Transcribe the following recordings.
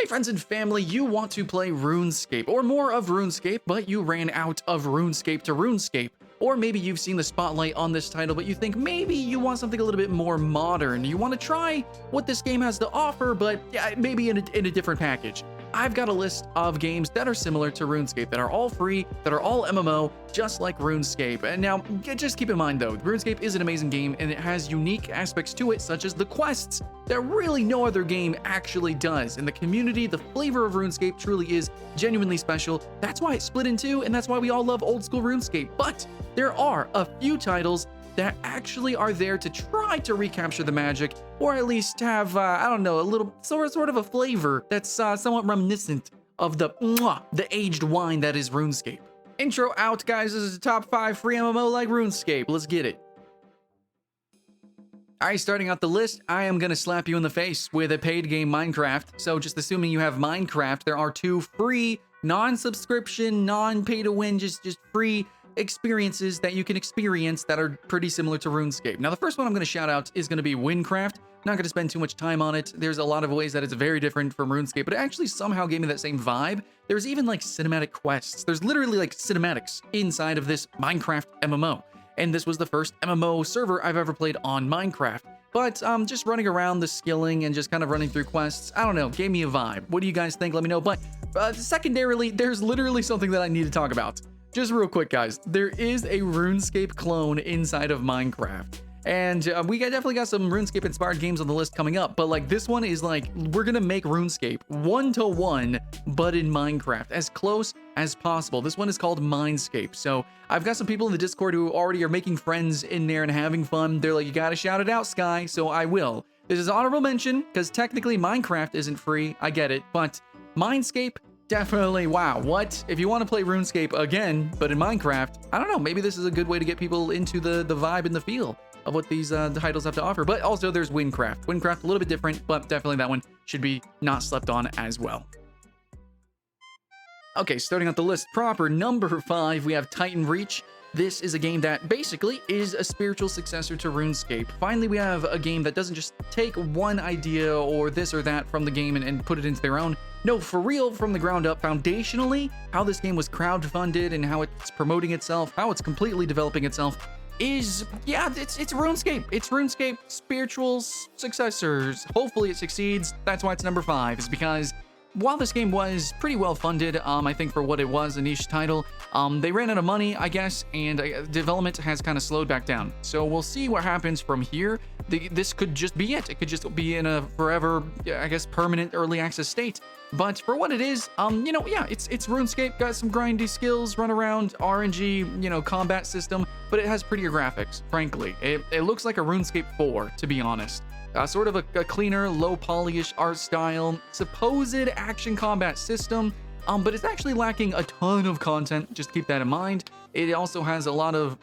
Hey friends and family, you want to play RuneScape, or more of RuneScape, but you ran out of RuneScape to RuneScape. Or maybe you've seen the spotlight on this title, but you think maybe you want something a little bit more modern. You want to try what this game has to offer, but yeah, maybe in a different package. I've got a list of games that are similar to RuneScape, that are all free, that are all MMO, just like RuneScape. And now, just keep in mind though, RuneScape is an amazing game and it has unique aspects to it, such as the quests that really no other game actually does. And the community, the flavor of RuneScape truly is genuinely special. That's why it's split in two, and that's why we all love old school RuneScape. But there are a few titles that actually are there to try to recapture the magic, or at least have, I don't know, a little sort of a flavor that's somewhat reminiscent of the aged wine that is RuneScape. Intro out, guys. This is the top 5 free MMO like RuneScape. Let's get it. Alright, starting out the list, I am going to slap you in the face with a paid game, Minecraft. So just assuming you have Minecraft, there are 2 free, non-subscription, non-pay-to-win, just free experiences that you can experience that are pretty similar to RuneScape. Now, the first one I'm going to shout out is going to be Wynncraft. Not going to spend too much time on it. There's a lot of ways that it's very different from RuneScape, but it actually somehow gave me that same vibe. There's even like cinematic quests. There's literally like cinematics inside of this Minecraft MMO. And this was the first MMO server I've ever played on Minecraft. But just running around the skilling and just kind of running through quests, I don't know, gave me a vibe. What do you guys think? Let me know. But secondarily, there's literally something that I need to talk about. Just real quick, guys, there is a RuneScape clone inside of Minecraft. And we definitely got some RuneScape-inspired games on the list coming up, but like this one is like, we're gonna make RuneScape 1-to-1, but in Minecraft, as close as possible. This one is called Minescape. So I've got some people in the Discord who already are making friends in there and having fun. They're like, you gotta shout it out, Sky, so I will. This is honorable mention, because technically Minecraft isn't free, I get it, but Minescape, definitely, wow, what? If you want to play RuneScape again, but in Minecraft, I don't know, maybe this is a good way to get people into the vibe and the feel of what these titles have to offer. But also there's Wynncraft. Wynncraft, a little bit different, but definitely that one should be not slept on as well. Okay, starting out the list proper, number 5, we have TitanReach. This is a game that basically is a spiritual successor to RuneScape. Finally, we have a game that doesn't just take one idea or this or that from the game and put it into their own. No, for real, from the ground up, foundationally, how this game was crowdfunded and how it's promoting itself, how it's completely developing itself is, yeah, it's RuneScape. It's RuneScape spiritual successors. Hopefully it succeeds. That's why it's number 5, is because while this game was pretty well funded, I think for what it was, a niche title, they ran out of money, I guess, and development has kind of slowed back down. So we'll see what happens from here. This could just be it. It could just be in a forever, I guess, permanent early access state. But for what it is, you know, yeah, it's RuneScape, got some grindy skills, run around, RNG, you know, combat system, but it has prettier graphics, frankly. It looks like a RuneScape 4, to be honest. Sort of a cleaner, low-polyish art style, supposed action combat system, but it's actually lacking a ton of content, just keep that in mind. It also has a lot of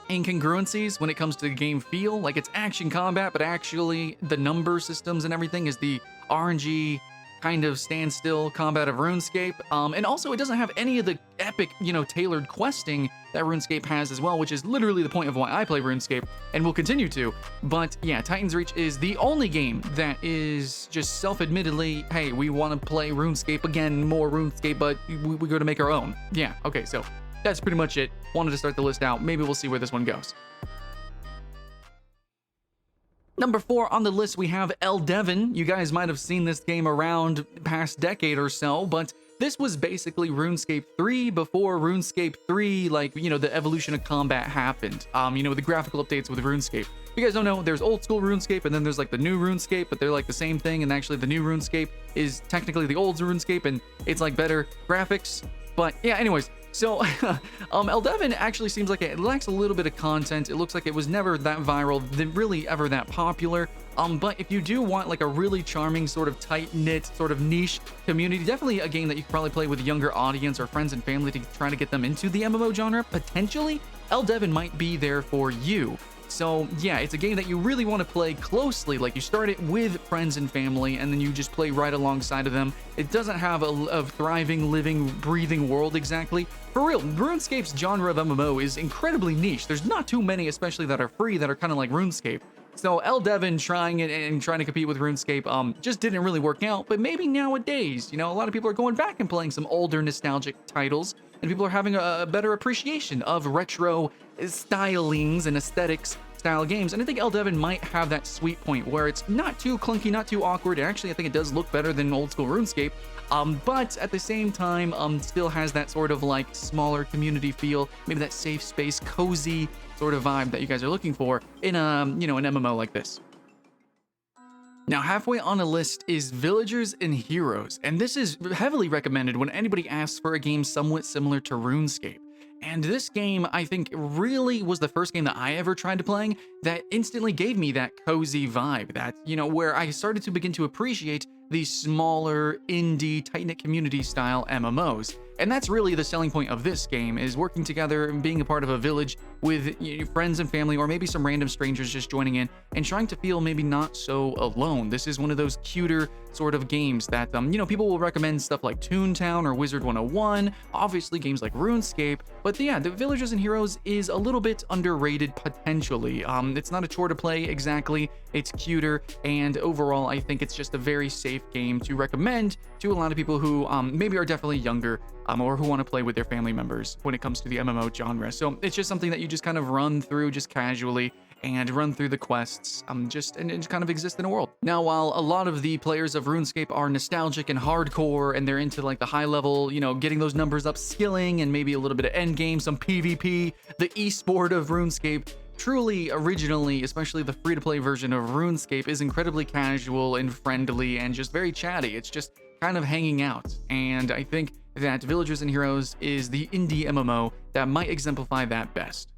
incongruencies when it comes to the game feel, like it's action combat, but actually the number systems and everything is the RNG kind of standstill combat of RuneScape, and also it doesn't have any of the epic, you know, tailored questing that RuneScape has as well, which is literally the point of why I play RuneScape and will continue to. But yeah, TitanReach is the only game that is just self-admittedly, hey, we want to play RuneScape again, more RuneScape, but we go to make our own. Yeah, okay, so that's pretty much it. Wanted to start the list out. Maybe we'll see where this one goes. Number 4 on the list, we have Eldevin. You guys might have seen this game around past decade or so, but this was basically RuneScape 3 before RuneScape 3, like, you know, the evolution of combat happened. You know, the graphical updates with RuneScape. If you guys don't know, there's old school RuneScape and then there's like the new RuneScape, but they're like the same thing, and actually the new RuneScape is technically the old RuneScape and it's like better graphics. But yeah, anyways, so Eldevin actually seems like it lacks a little bit of content. It looks like it was never that viral, really ever that popular. But if you do want like a really charming sort of tight-knit sort of niche community, definitely a game that you could probably play with a younger audience or friends and family to try to get them into the MMO genre, potentially, Eldevin might be there for you. So yeah, it's a game that you really want to play closely, like you start it with friends and family and then you just play right alongside of them. It doesn't have a thriving, living, breathing world exactly. For real, RuneScape's genre of MMO is incredibly niche. There's not too many, especially that are free, that are kind of like RuneScape. So Eldevin trying it and trying to compete with RuneScape just didn't really work out. But maybe nowadays, you know, a lot of people are going back and playing some older nostalgic titles, and people are having a better appreciation of retro stylings and aesthetics style games. And I think Eldevin might have that sweet point where it's not too clunky, not too awkward. And actually, I think it does look better than old school RuneScape. But at the same time, still has that sort of like smaller community feel, maybe that safe space, cozy sort of vibe that you guys are looking for in an MMO like this. Now, halfway on the list is Villagers and Heroes, and this is heavily recommended when anybody asks for a game somewhat similar to RuneScape. And this game, I think, really was the first game that I ever tried to playing that instantly gave me that cozy vibe, that, you know, where I started to begin to appreciate these smaller, indie, tight-knit community style MMOs. And that's really the selling point of this game, is working together and being a part of a village with friends and family, or maybe some random strangers just joining in and trying to feel maybe not so alone. This is one of those cuter sort of games that, people will recommend stuff like Toontown or Wizard 101, obviously games like RuneScape, but yeah, the Villagers and Heroes is a little bit underrated potentially. It's not a chore to play exactly, it's cuter, and overall I think it's just a very safe game to recommend to a lot of people who maybe are definitely younger or who want to play with their family members when it comes to the MMO genre. So it's just something that you just kind of run through just casually and run through the quests, and just kind of exist in a world. Now, while a lot of the players of RuneScape are nostalgic and hardcore, and they're into like the high level, getting those numbers up, skilling, and maybe a little bit of end game, some PvP, the esport of RuneScape, truly, originally, especially the free-to-play version of RuneScape, is incredibly casual and friendly and just very chatty. It's just kind of hanging out, and I think that Villagers and Heroes is the indie MMO that might exemplify that best.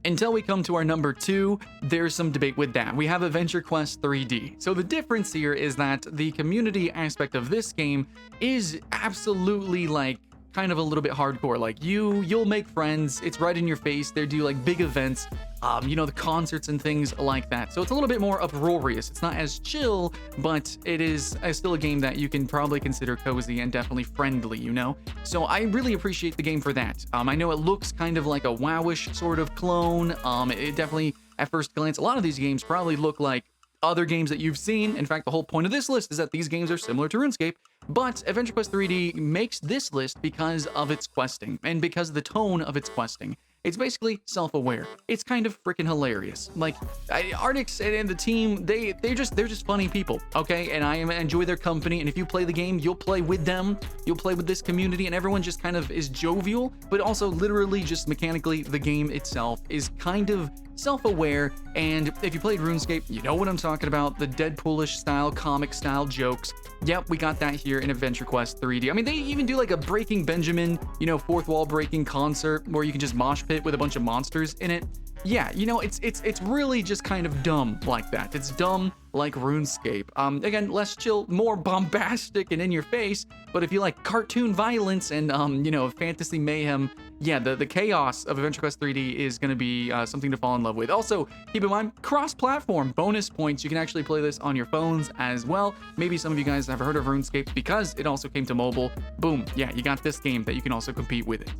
Until we come to our number 2, there's some debate with that. We have Adventure Quest 3D. So the difference here is that the community aspect of this game is absolutely like kind of a little bit hardcore. Like you'll make friends, it's right in your face. They do like big events, the concerts and things like that. So it's a little bit more uproarious. It's not as chill, but it is still a game that you can probably consider cozy and definitely friendly, So I really appreciate the game for that. I know it looks kind of like a WoWish sort of clone. It definitely, at first glance, a lot of these games probably look like other games that you've seen. In fact, the whole point of this list is that these games are similar to RuneScape, but Adventure Quest 3D makes this list because of its questing and because of the tone of its questing. It's basically self-aware. It's kind of freaking hilarious. Like, Artix and the team, they're just funny people, okay? And I enjoy their company, and if you play the game, you'll play with them, you'll play with this community, and everyone just kind of is jovial, but also literally just mechanically, the game itself is kind of self-aware, and if you played RuneScape, you know what I'm talking about, the Deadpoolish style, comic style jokes. Yep, we got that here in Adventure Quest 3D. I mean, they even do like a Breaking Benjamin, fourth wall breaking concert where you can just mosh pit with a bunch of monsters in it. Yeah, it's really just kind of dumb like that. It's dumb like RuneScape. Again, less chill, more bombastic and in your face, but if you like cartoon violence and, fantasy mayhem, yeah, the chaos of Adventure Quest 3D is going to be something to fall in love with. Also, keep in mind, cross-platform bonus points. You can actually play this on your phones as well. Maybe some of you guys have heard of RuneScape because it also came to mobile. Boom, yeah, you got this game that you can also compete with it.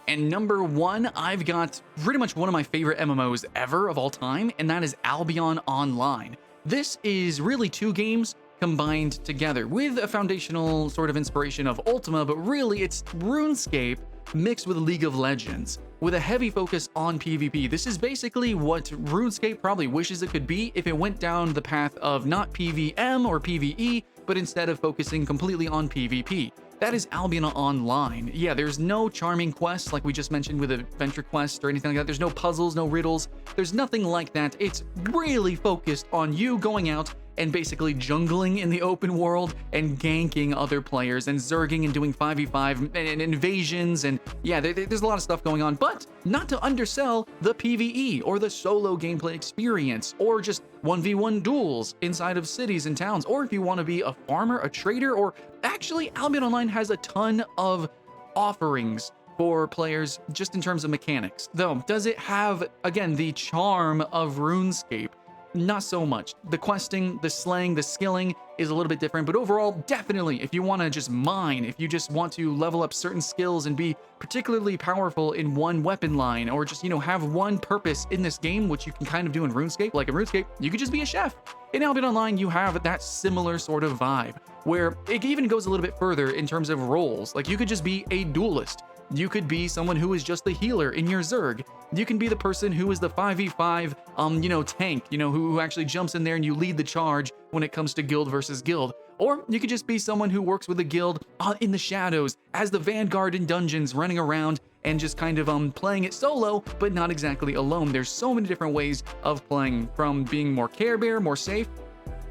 And number 1, I've got pretty much one of my favorite MMOs ever of all time, and that is Albion Online. This is really 2 games combined together with a foundational sort of inspiration of Ultima, but really it's RuneScape mixed with League of Legends with a heavy focus on PvP. This is basically what RuneScape probably wishes it could be if it went down the path of not PvM or PvE, but instead of focusing completely on PvP. That is Albion Online. Yeah, there's no charming quests like we just mentioned with Adventure Quest or anything like that. There's no puzzles, no riddles. There's nothing like that. It's really focused on you going out and basically jungling in the open world and ganking other players and zerging and doing 5v5 and invasions, and yeah, there's a lot of stuff going on, but not to undersell the PvE or the solo gameplay experience or just 1v1 duels inside of cities and towns, or if you want to be a farmer, a trader, or actually Albion Online has a ton of offerings for players just in terms of mechanics. Though, does it have, again, the charm of RuneScape? not so much. The questing, the slaying, the skilling is a little bit different, but overall, definitely, if you want to just mine, if you just want to level up certain skills and be particularly powerful in one weapon line, or just, have one purpose in this game, which you can kind of do in RuneScape, like in RuneScape, you could just be a chef. In Albion Online, you have that similar sort of vibe, where it even goes a little bit further in terms of roles. Like, you could just be a duelist. You could be someone who is just the healer in your Zerg. You can be the person who is the 5v5, tank, who actually jumps in there and you lead the charge when it comes to guild versus guild. Or you could just be someone who works with the guild in the shadows as the vanguard in dungeons, running around and just kind of playing it solo, but not exactly alone. There's so many different ways of playing, from being more care bear, more safe.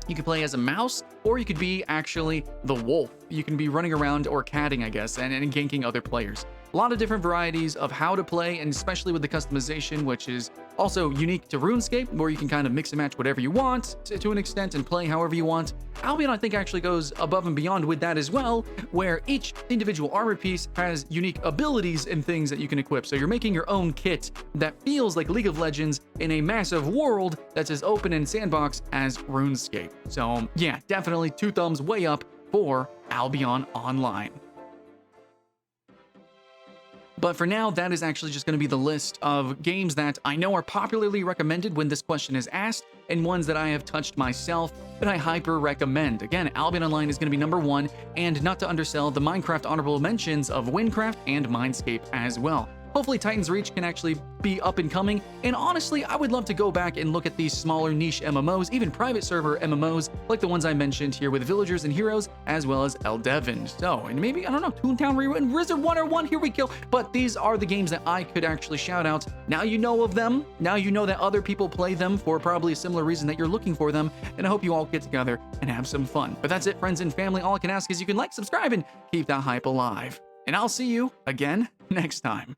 You could play as a mouse, or you could be actually the wolf. You can be running around, or catting, I guess, and ganking other players. A lot of different varieties of how to play, and especially with the customization, which is also unique to RuneScape, where you can kind of mix and match whatever you want to an extent and play however you want. Albion, I think, actually goes above and beyond with that as well, where each individual armor piece has unique abilities and things that you can equip. So you're making your own kit that feels like League of Legends in a massive world that's as open and sandbox as RuneScape. So yeah, definitely 2 thumbs way up for Albion Online. But for now, that is actually just going to be the list of games that I know are popularly recommended when this question is asked, and ones that I have touched myself that I hyper recommend. Again, Albion Online is going to be number 1, and not to undersell the Minecraft honorable mentions of Wynncraft and Minescape as well. Hopefully TitanReach can actually be up and coming, and honestly, I would love to go back and look at these smaller niche MMOs, even private server MMOs, like the ones I mentioned here with Villagers and Heroes, as well as Eldevin. So, and maybe, I don't know, Toontown Rewritten, Wizard 101, here we go. But these are the games that I could actually shout out. Now you know of them, now you know that other people play them for probably a similar reason that you're looking for them, and I hope you all get together and have some fun. But that's it, friends and family. All I can ask is you can like, subscribe, and keep that hype alive. And I'll see you again next time.